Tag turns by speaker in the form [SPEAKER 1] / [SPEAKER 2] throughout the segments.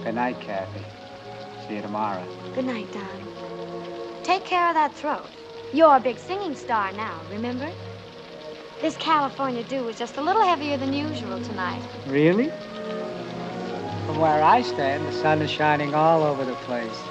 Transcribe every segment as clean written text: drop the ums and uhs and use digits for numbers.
[SPEAKER 1] Good night, Kathy. See you tomorrow.
[SPEAKER 2] Good night, darling. Take care of that throat. You're a big singing star now, remember? This California dew is just a little heavier than usual tonight.
[SPEAKER 1] Really? From where I stand, the sun is shining all over the place.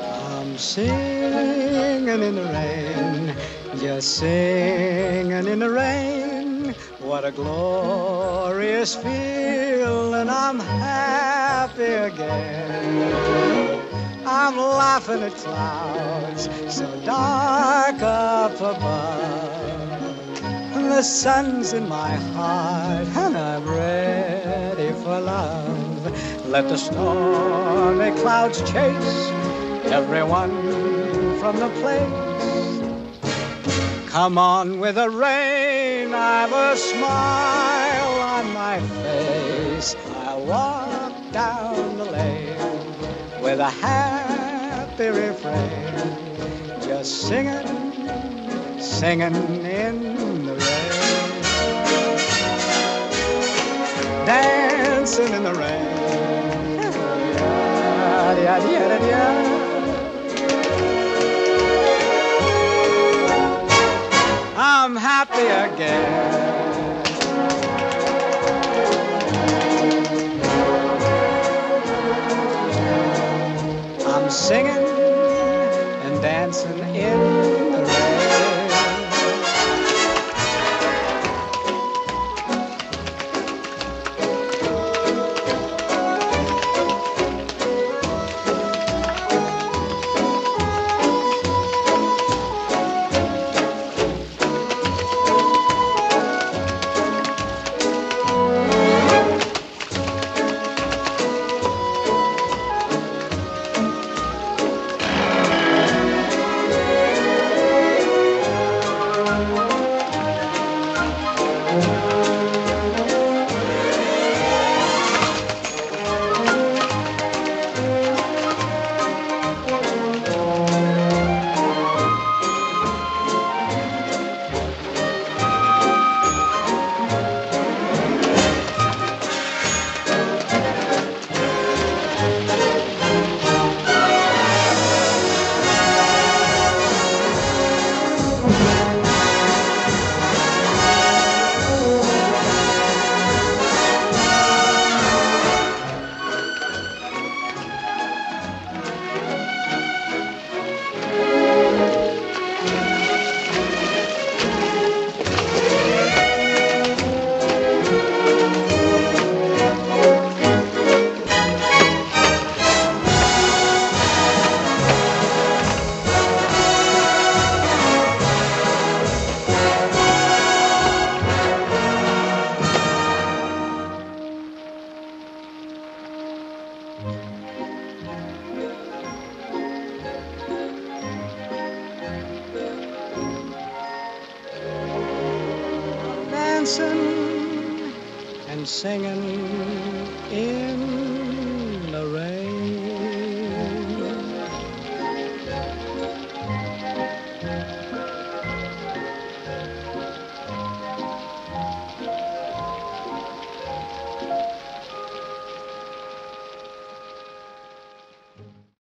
[SPEAKER 3] I'm singing in the rain, just singing in the rain. What a glorious feeling, I'm happy again. I'm laughing at clouds so dark up above. The sun's in my heart and I'm ready for love. Let the stormy clouds chase everyone from the place. Come on with the rain, I've a smile on my face. I'll walk down the lane with a happy refrain, just singing, singing in the rain, dancing in the rain. I'm happy again. I'm singing and dancing in the rain. Dancing and singing in